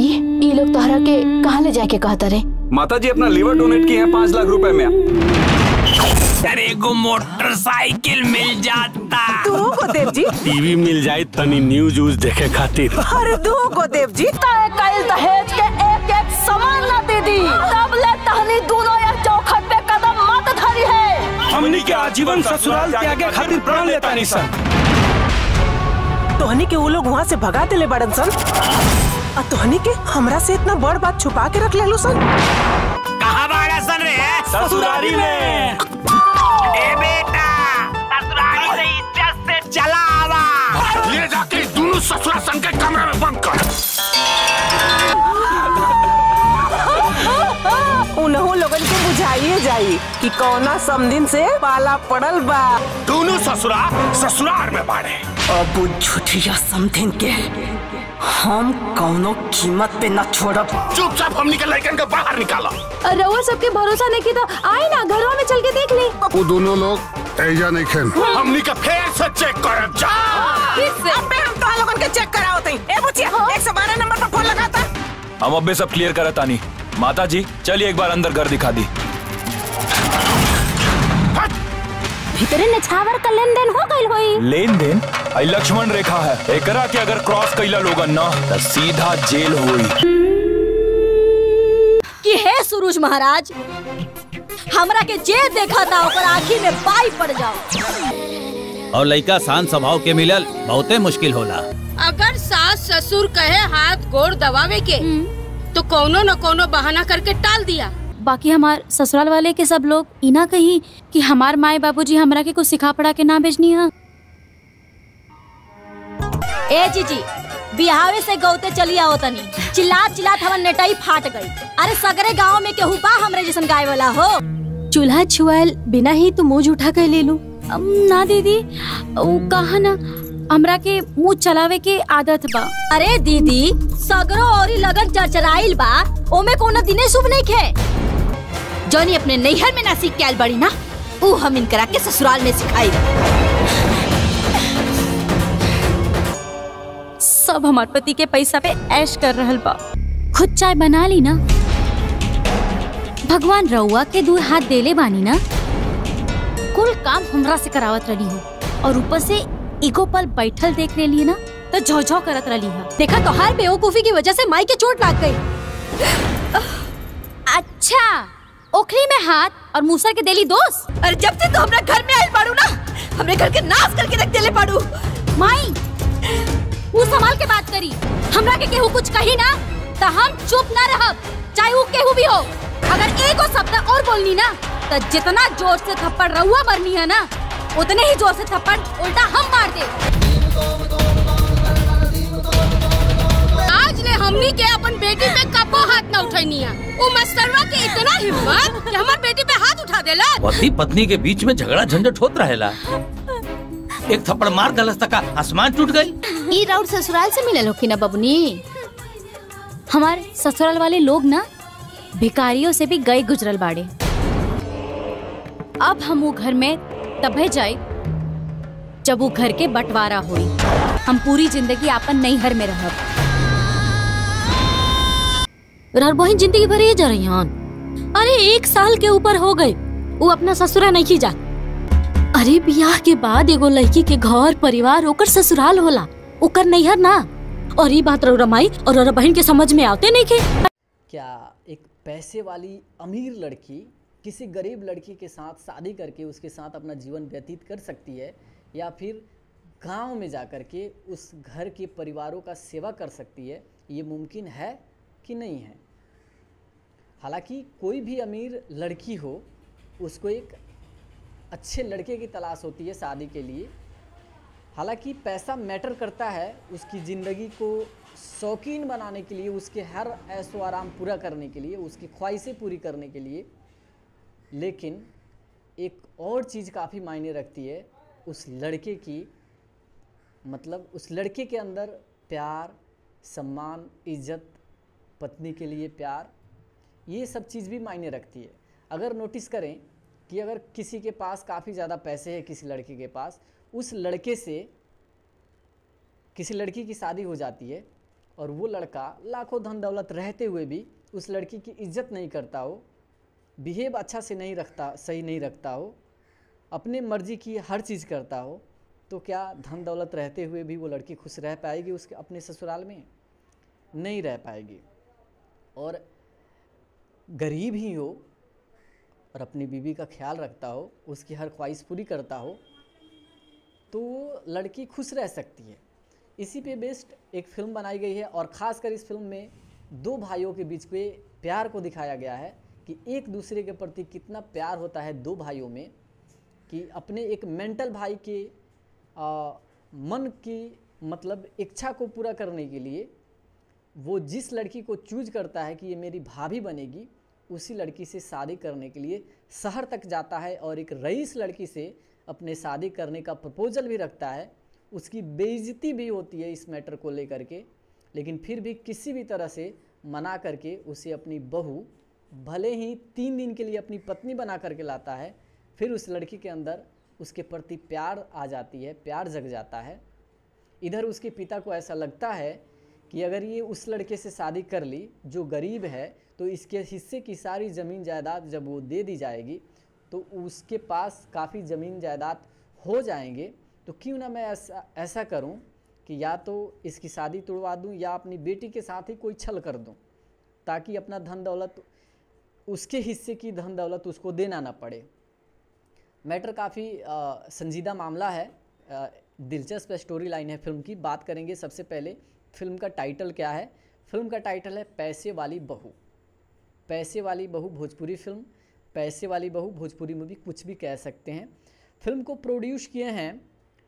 माई ये लोग तोहरा के कहाँ ले जाके कहता रे? माता जी अपना लीवर डोनेट किए हैं 5 लाख रुपए में। तेरे को मोटरसाइकिल मिल जाता। तू गोदेव जी टीवी मिल जाए तनी न्यूज व्यूज देखे खातिर। अरे दो गोदेव जी कल दहेज के एक एक सामान ना दे दी तब ले तहनी दोनों एक चौखट पे कदम मत धरी है। हमनी के आजीवन ससुराल त्यागे खातिर प्राण लेता नहीं सन। तोहनी के वो लोग वहाँ से भगा दिले बड़न सन और तोहनी के हमरा से इतना बड़ बात छुपा के रख ले सन। कहाँ बाड़ा सन रे? ससुरारी में। ए बेटा ससुरारी से इज्जत से चला आवा। ले जाके दोनों ससुरा सन के कमरे में बंद कर। उन्हों लोगन के बुझाइए जाई कि कौना समदिन से पाला पड़ल बा। दोनों ससुराल में बाड़े। अब झूठिया समथिन के हम कौनो कीमत पे न छोड़ब। चुपचाप हमनी के लड़कन के बाहर निकालो। रउआ सबके भरोसा नहीं की तो आए ना घरों में चल के देख ले। वो दोनों लोग ऐजा नहीं खेल। हमनी का फेर से चेक करब जा। अबे हम तो लोगन के चेक कराओ तई। ए बुचिया 112 नंबर पर फोन लगाता। हम अबे सब क्लियर करत आनी। माता जी चलिए एक बार अंदर घर दिखा दी। भीतरे नछावर का लेन देन हो गई होई। लेन देन आई लक्ष्मण रेखा है। एकरा के अगर क्रॉस कैला लोगन ना तो सीधा जेल होई। कि हे सुरुज महाराज हमरा के जे देखा था ओकर आँखी में बाई पड़ जाओ। और लड़का शांत स्वभाव के मिलल बहुते मुश्किल होला। अगर सास ससुर कहे हाथ गोड़ दबावे के तो कोनो न कोनो बहाना करके टाल दिया। बाकी हमार ससुराल वाले के सब लोग इना कही कि हमार माए बाबूजी हमरा के कुछ सिखा पढ़ा के ना भेजनी है। ए जीजी बिहावे से गौते चली आओ तनी। चिल्लात चिल्लात हमर नेटाई फाट गई। अरे सगरे गांव में केहू बा हमरे जैसन गाय वाला हो। चूल्हा छुआल बिना ही तू मुँह उठा कर ले लू। ना दीदी कहा ना हमरा के मुँह चलावे के आदत बा। अरे दीदी सगरो और लगन चरचराइल बा ओमे कोनो दिने शुभ नहीं खे। जौनी अपने नैहर में ना सीख के आइल बड़ी ना ऊ हम इनकरा के ससुराल में सिखाई। सब हमार पति के पैसा पे ऐश कर रहल बा। खुद चाय बना ली ना। भगवान रउआ के 2 हाथ देले बानी ना। कुल काम हमरा से करावत रही हो और ऊपर से ईगो पल बैठल देख ले लिए ना तो झौ करत रही है। देखा तो हर बेवकूफी की वजह से माई के चोट लाग गई। अच्छा ओखली में हाथ और मूसा के देली दोस्त। अरे जब से तो हमरा घर में आइल बाड़ू ना हमरे घर के नाश करके रख देले बाड़ू। माई वो संभाल के बात करी। हमरा के केहू कुछ कही ना तो हम चुप ना रहब चाहे वो केहू भी हो। अगर एक शब्द और बोलनी ना तो जितना जोर से थप्पड़ रहुआ मरनी है ना उतने ही जोर से थप्पड़ उल्टा हम मार दे। आज ले हमनी के अपन बेटी पे कबो हाथ न उठैनी है। वो मस्तरवा के इतना हिम्मत कि हमार बेटी पे हाथ उठा देला। पति पत्नी के बीच में झगड़ा झंझट होत रहेला। एक थप्पड़ मार गलस तक आसमान टूट गई। ई राउर ससुराल से मिलल होखी ना बबनी। हमारे ससुराल वाले लोग ना भिखारियों से भी गए गुजरल बाड़े। अब हम वो घर में तबे जाए जब वो घर के बंटवारा हुई। हम पूरी जिंदगी आपन नैहर में रहब। रहर बहन जिंदगी भर ये जा रही हन। अरे 1 साल के ऊपर हो गए वो अपना ससुरा नहीं जा। अरे बियाह के बाद एगो लड़की के घर परिवार ओकर ससुराल होला ओकर नैहर ना। और ये बात रउरा माई और रउरा बहन के समझ में आते नहीं के। क्या एक पैसे वाली अमीर लड़की किसी गरीब लड़की के साथ शादी करके उसके साथ अपना जीवन व्यतीत कर सकती है या फिर गांव में जाकर के उस घर के परिवारों का सेवा कर सकती है? ये मुमकिन है कि नहीं है? हालांकि कोई भी अमीर लड़की हो उसको एक अच्छे लड़के की तलाश होती है शादी के लिए। हालांकि पैसा मैटर करता है उसकी ज़िंदगी को शौकीन बनाने के लिए, उसके हर ऐशो आराम पूरा करने के लिए, उसकी ख्वाहिशें पूरी करने के लिए। लेकिन एक और चीज़ काफ़ी मायने रखती है उस लड़के की, मतलब उस लड़के के अंदर प्यार, सम्मान, इज्जत, पत्नी के लिए प्यार, ये सब चीज़ भी मायने रखती है। अगर नोटिस करें कि अगर किसी के पास काफ़ी ज़्यादा पैसे हैं, किसी लड़के के पास, उस लड़के से किसी लड़की की शादी हो जाती है और वो लड़का लाखों धन दौलत रहते हुए भी उस लड़की की इज्जत नहीं करता हो, बिहेव अच्छा से नहीं रखता, सही नहीं रखता हो, अपने मर्जी की हर चीज़ करता हो, तो क्या धन दौलत रहते हुए भी वो लड़की खुश रह पाएगी उसके अपने ससुराल में? नहीं रह पाएगी। और गरीब ही हो और अपनी बीवी का ख्याल रखता हो, उसकी हर ख्वाहिश पूरी करता हो, तो लड़की खुश रह सकती है। इसी पे बेस्ड एक फ़िल्म बनाई गई है और ख़ासकर इस फिल्म में दो भाइयों के बीच के प्यार को दिखाया गया है कि एक दूसरे के प्रति कितना प्यार होता है दो भाइयों में, कि अपने एक मेंटल भाई के मन की मतलब इच्छा को पूरा करने के लिए वो जिस लड़की को चूज करता है कि ये मेरी भाभी बनेगी, उसी लड़की से शादी करने के लिए शहर तक जाता है और एक रईस लड़की से अपने शादी करने का प्रपोजल भी रखता है। उसकी बेइज्जती भी होती है इस मैटर को लेकर के, लेकिन फिर भी किसी भी तरह से मना करके उसे अपनी बहू, भले ही 3 दिन के लिए अपनी पत्नी बना करके लाता है। फिर उस लड़की के अंदर उसके प्रति प्यार आ जाती है, प्यार जग जाता है। इधर उसके पिता को ऐसा लगता है कि अगर ये उस लड़के से शादी कर ली जो गरीब है, तो इसके हिस्से की सारी ज़मीन जायदाद जब वो दे दी जाएगी तो उसके पास काफ़ी ज़मीन जायदाद हो जाएंगे। तो क्यों ना मैं ऐसा करूं कि या तो इसकी शादी तुड़वा दूं या अपनी बेटी के साथ ही कोई छल कर दूं, ताकि अपना धन दौलत, उसके हिस्से की धन दौलत उसको देना ना पड़े। मैटर काफ़ी संजीदा मामला है, दिलचस्प स्टोरी लाइन है फिल्म की। बात करेंगे सबसे पहले फिल्म का टाइटल क्या है। फिल्म का टाइटल है पैसे वाली बहू। पैसे वाली बहू भोजपुरी फिल्म, पैसे वाली बहू भोजपुरी में भी कुछ भी कह सकते हैं। फिल्म को प्रोड्यूस किए हैं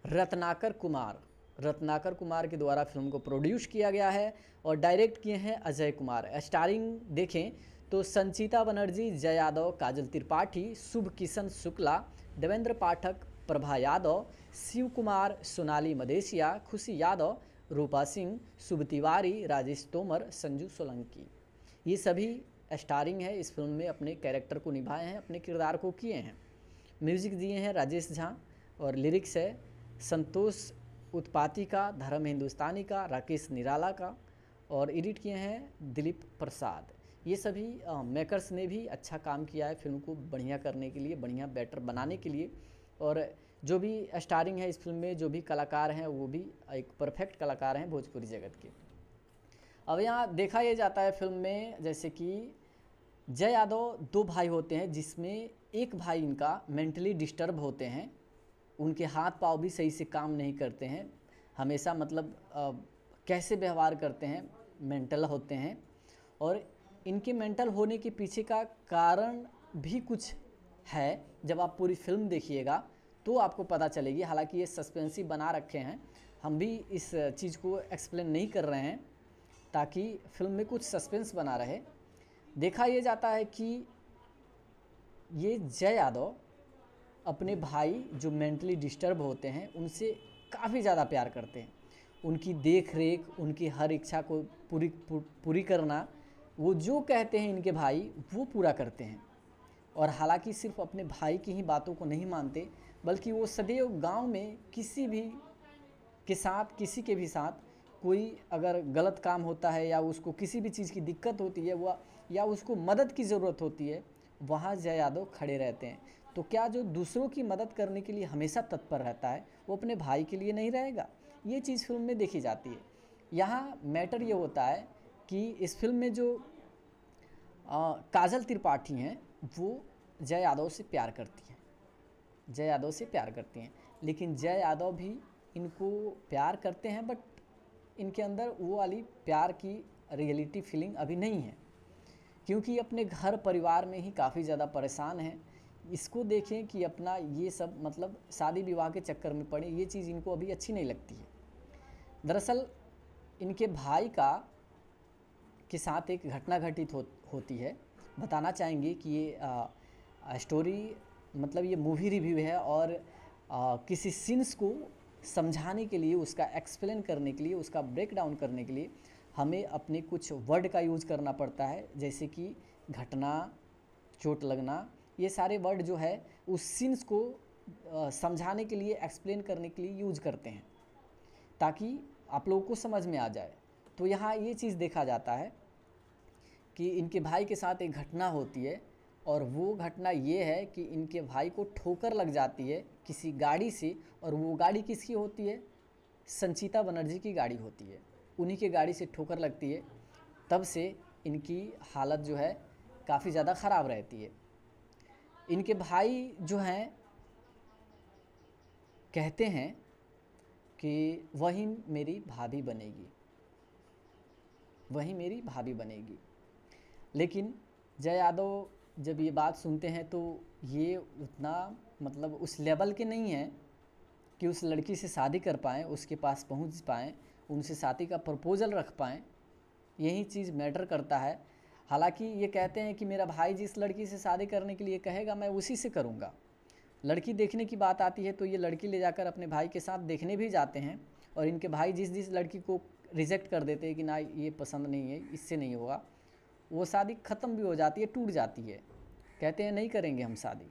रत्नाकर कुमार। रत्नाकर कुमार के द्वारा फिल्म को प्रोड्यूस किया गया है और डायरेक्ट किए हैं अजय कुमार। स्टारिंग देखें तो संचिता बनर्जी, जय यादव, काजल त्रिपाठी, शुभ किशन शुक्ला, देवेंद्र पाठक, प्रभा यादव, शिव कुमार, सोनाली मदेशिया, खुशी यादव, रूपा सिंह, शुभ तिवारी, राजेश तोमर, संजू सोलंकी। ये सभी स्टारिंग है इस फिल्म में, अपने कैरेक्टर को निभाए हैं, अपने किरदार को किए हैं। म्यूज़िक दिए हैं राजेश झा और लिरिक्स है संतोष उत्पाती का, धर्म हिंदुस्तानी का, राकेश निराला का और एडिट किए हैं दिलीप प्रसाद। ये सभी मेकर्स ने भी अच्छा काम किया है फिल्म को बढ़िया करने के लिए, बढ़िया बेटर बनाने के लिए। और जो भी स्टारिंग है इस फिल्म में, जो भी कलाकार हैं वो भी एक परफेक्ट कलाकार हैं भोजपुरी जगत के। अब यहाँ देखा ये जाता है फिल्म में, जैसे कि जय यादव 2 भाई होते हैं, जिसमें एक भाई इनका मेंटली डिस्टर्ब होते हैं। उनके हाथ पाँव भी सही से काम नहीं करते हैं, हमेशा मतलब कैसे व्यवहार करते हैं, मेंटल होते हैं। और इनके मेंटल होने के पीछे का कारण भी कुछ है, जब आप पूरी फिल्म देखिएगा तो आपको पता चलेगी। हालांकि ये सस्पेंसी बना रखे हैं, हम भी इस चीज़ को एक्सप्लेन नहीं कर रहे हैं ताकि फिल्म में कुछ सस्पेंस बना रहे। देखा ये जाता है कि ये जय यादव अपने भाई जो मेंटली डिस्टर्ब होते हैं उनसे काफ़ी ज़्यादा प्यार करते हैं। उनकी देख रेख, उनकी हर इच्छा को पूरी करना, वो जो कहते हैं इनके भाई वो पूरा करते हैं। और हालांकि सिर्फ अपने भाई की ही बातों को नहीं मानते, बल्कि वो सदैव गांव में किसी भी के साथ, किसी के भी साथ कोई अगर गलत काम होता है या उसको किसी भी चीज़ की दिक्कत होती है वह या उसको मदद की ज़रूरत होती है, वहाँ जय यादव खड़े रहते हैं। तो क्या जो दूसरों की मदद करने के लिए हमेशा तत्पर रहता है वो अपने भाई के लिए नहीं रहेगा? ये चीज़ फिल्म में देखी जाती है। यहाँ मैटर ये होता है कि इस फिल्म में जो काजल त्रिपाठी हैं वो जय यादव से प्यार करती हैं, जय यादव से प्यार करती हैं। लेकिन जय यादव भी इनको प्यार करते हैं, बट इनके अंदर वो वाली प्यार की रियलिटी फीलिंग अभी नहीं है, क्योंकि अपने घर परिवार में ही काफ़ी ज़्यादा परेशान हैं। इसको देखें कि अपना ये सब मतलब शादी विवाह के चक्कर में पड़े, ये चीज़ इनको अभी अच्छी नहीं लगती है। दरअसल इनके भाई के साथ एक घटना घटित होती है। बताना चाहेंगे कि ये स्टोरी मतलब ये मूवी रिव्यू है और किसी सीन्स को समझाने के लिए, उसका एक्सप्लेन करने के लिए, उसका ब्रेक डाउन करने के लिए हमें अपने कुछ वर्ड का यूज़ करना पड़ता है, जैसे कि घटना, चोट लगना। ये सारे वर्ड जो है उस सीन्स को समझाने के लिए, एक्सप्लेन करने के लिए यूज़ करते हैं ताकि आप लोगों को समझ में आ जाए। तो यहाँ ये चीज़ देखा जाता है कि इनके भाई के साथ एक घटना होती है, और वो घटना ये है कि इनके भाई को ठोकर लग जाती है किसी गाड़ी से, और वो गाड़ी किसकी होती है? संचिता बनर्जी की गाड़ी होती है। उन्हीं के गाड़ी से ठोकर लगती है, तब से इनकी हालत जो है काफ़ी ज़्यादा ख़राब रहती है। इनके भाई जो हैं कहते हैं कि वही मेरी भाभी बनेगी, वही मेरी भाभी बनेगी। लेकिन जय यादव जब ये बात सुनते हैं तो ये उतना मतलब उस लेवल के नहीं हैं कि उस लड़की से शादी कर पाएँ, उसके पास पहुंच पाएँ, उनसे शादी का प्रपोज़ल रख पाएँ। यही चीज़ मैटर करता है। हालांकि ये कहते हैं कि मेरा भाई जिस लड़की से शादी करने के लिए कहेगा मैं उसी से करूँगा। लड़की देखने की बात आती है तो ये लड़की ले जाकर अपने भाई के साथ देखने भी जाते हैं, और इनके भाई जिस लड़की को रिजेक्ट कर देते हैं कि ना ये पसंद नहीं है, इससे नहीं होगा, वो शादी ख़त्म भी हो जाती है, टूट जाती है। कहते हैं नहीं करेंगे हम शादी।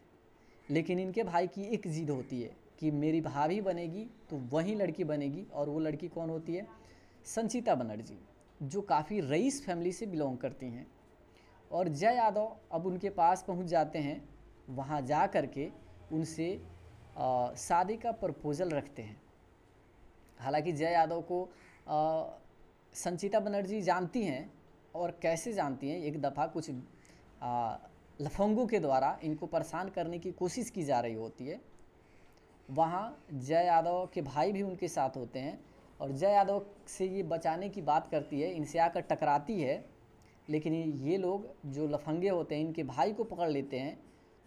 लेकिन इनके भाई की एक जिद होती है कि मेरी भाभी बनेगी तो वही लड़की बनेगी, और वो लड़की कौन होती है? संचिता बनर्जी, जो काफ़ी रईस फैमिली से बिलोंग करती हैं। और जय यादव अब उनके पास पहुंच जाते हैं, वहां जा कर के उनसे शादी का प्रपोज़ल रखते हैं। हालांकि जय यादव को संचिता बनर्जी जानती हैं, और कैसे जानती हैं? एक दफ़ा कुछ लफंगों के द्वारा इनको परेशान करने की कोशिश की जा रही होती है। वहाँ जय यादव के भाई भी उनके साथ होते हैं, और जय यादव से ये बचाने की बात करती है, इनसे आकर टकराती है। लेकिन ये लोग जो लफंगे होते हैं इनके भाई को पकड़ लेते हैं,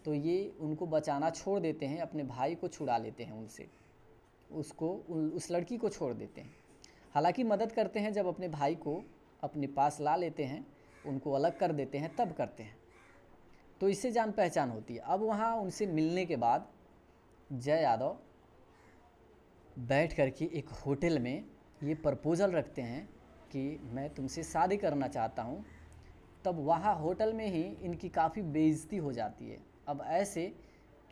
तो ये उनको बचाना छोड़ देते हैं, अपने भाई को छुड़ा लेते हैं उनसे, उस लड़की को छोड़ देते हैं। हालांकि मदद करते हैं, जब अपने भाई को अपने पास ला लेते हैं, उनको अलग कर देते हैं, तब करते हैं। तो इससे जान पहचान होती है। अब वहाँ उनसे मिलने के बाद जय यादव बैठ करके एक होटल में ये प्रपोज़ल रखते हैं कि मैं तुमसे शादी करना चाहता हूँ। तब वहाँ होटल में ही इनकी काफ़ी बेइज्जती हो जाती है। अब ऐसे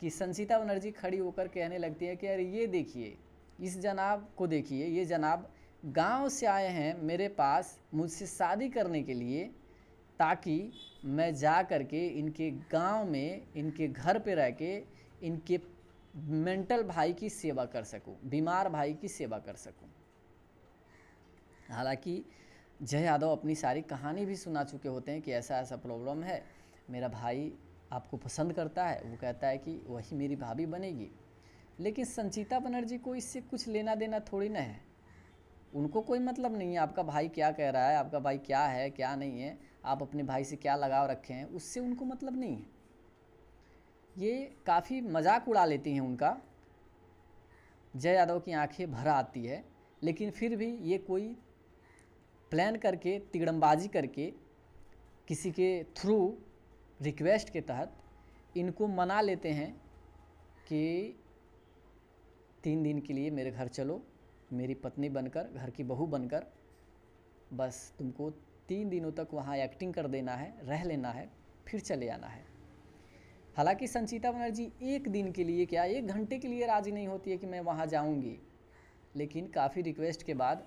कि संचिता बनर्जी खड़ी होकर कहने लगती है कि अरे ये देखिए, इस जनाब को देखिए, ये जनाब गांव से आए हैं मेरे पास मुझसे शादी करने के लिए, ताकि मैं जा कर के इनके गांव में, इनके घर पे रह के इनके मेंटल भाई की सेवा कर सकूं, बीमार भाई की सेवा कर सकूं। हालांकि जय यादव अपनी सारी कहानी भी सुना चुके होते हैं कि ऐसा ऐसा प्रॉब्लम है, मेरा भाई आपको पसंद करता है, वो कहता है कि वही मेरी भाभी बनेगी। लेकिन संचिता बनर्जी को इससे कुछ लेना देना थोड़ी ना है। उनको कोई मतलब नहीं है आपका भाई क्या कह रहा है, आपका भाई क्या है क्या नहीं है, आप अपने भाई से क्या लगाव रखे हैं, उससे उनको मतलब नहीं है। ये काफ़ी मजाक उड़ा लेती हैं उनका। जय यादव की आंखें भर आती है, लेकिन फिर भी ये कोई प्लान करके, तिगड़मबाजी करके, किसी के थ्रू रिक्वेस्ट के तहत इनको मना लेते हैं कि 3 दिन के लिए मेरे घर चलो, मेरी पत्नी बनकर, घर की बहू बनकर, बस तुमको 3 दिनों तक वहाँ एक्टिंग कर देना है, रह लेना है, फिर चले आना है। हालांकि संचिता बनर्जी 1 दिन के लिए क्या, 1 घंटे के लिए राज़ी नहीं होती है कि मैं वहाँ जाऊँगी। लेकिन काफ़ी रिक्वेस्ट के बाद,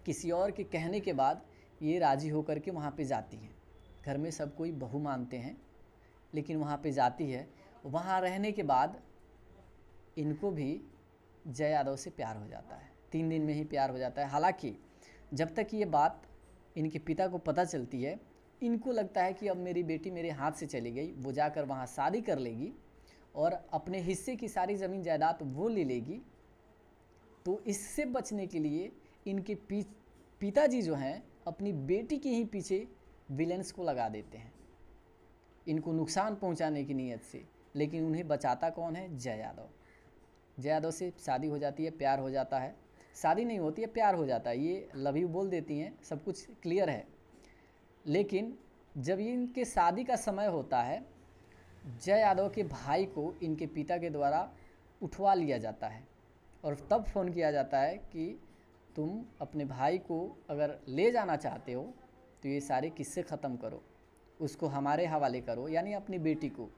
किसी और के कहने के बाद ये राज़ी होकर के वहाँ पे जाती हैं। घर में सब कोई बहू मानते हैं, लेकिन वहाँ पे जाती है। वहाँ रहने के बाद इनको भी जय यादव से प्यार हो जाता है, 3 दिन में ही प्यार हो जाता है। हालांकि जब तक ये बात इनके पिता को पता चलती है, इनको लगता है कि अब मेरी बेटी मेरे हाथ से चली गई, वो जाकर वहाँ शादी कर लेगी और अपने हिस्से की सारी ज़मीन जायदाद वो ले लेगी। तो इससे बचने के लिए इनके पिताजी जो हैं अपनी बेटी के ही पीछे विलेंस को लगा देते हैं, इनको नुकसान पहुंचाने की नीयत से। लेकिन उन्हें बचाता कौन है? जय यादव। जय यादव से शादी हो जाती है, प्यार हो जाता है। शादी नहीं होती है, प्यार हो जाता है। ये लव यू बोल देती हैं, सब कुछ क्लियर है। लेकिन जब ये इनके शादी का समय होता है, जय यादव के भाई को इनके पिता के द्वारा उठवा लिया जाता है और तब फ़ोन किया जाता है कि तुम अपने भाई को अगर ले जाना चाहते हो तो ये सारे किस्से ख़त्म करो, उसको हमारे हवाले करो, यानी अपनी बेटी को।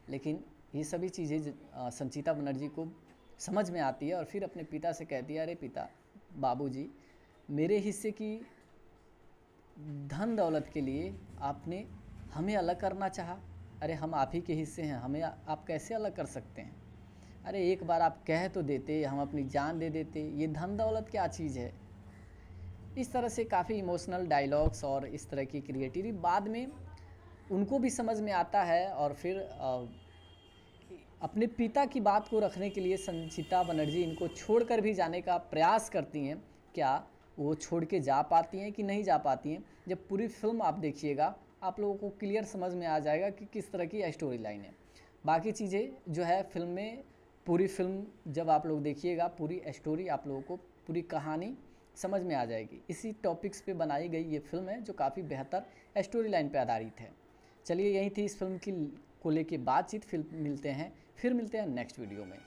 लेकिन ये सभी चीज़ें संचिता बनर्जी को समझ में आती है और फिर अपने पिता से कहती है, अरे पिता, बाबूजी, मेरे हिस्से की धन दौलत के लिए आपने हमें अलग करना चाहा। अरे हम आप ही के हिस्से हैं, हमें आप कैसे अलग कर सकते हैं? अरे एक बार आप कह तो देते, हम अपनी जान दे देते, ये धन दौलत क्या चीज़ है। इस तरह से काफ़ी इमोशनल डायलॉग्स और इस तरह की क्रिएटिविटी बाद में उनको भी समझ में आता है और फिर अपने पिता की बात को रखने के लिए संचिता बनर्जी इनको छोड़कर भी जाने का प्रयास करती हैं। क्या वो छोड़ के जा पाती हैं कि नहीं जा पाती हैं? जब पूरी फिल्म आप देखिएगा आप लोगों को क्लियर समझ में आ जाएगा कि किस तरह की स्टोरी लाइन है। बाकी चीज़ें जो है फिल्म में, पूरी फिल्म जब आप लोग देखिएगा पूरी स्टोरी आप लोगों को, पूरी कहानी समझ में आ जाएगी। इसी टॉपिक्स पे बनाई गई ये फिल्म है जो काफ़ी बेहतर स्टोरी लाइन पे आधारित है। चलिए यही थी इस फिल्म की को लेके बातचीत। फिर मिलते हैं नेक्स्ट वीडियो में।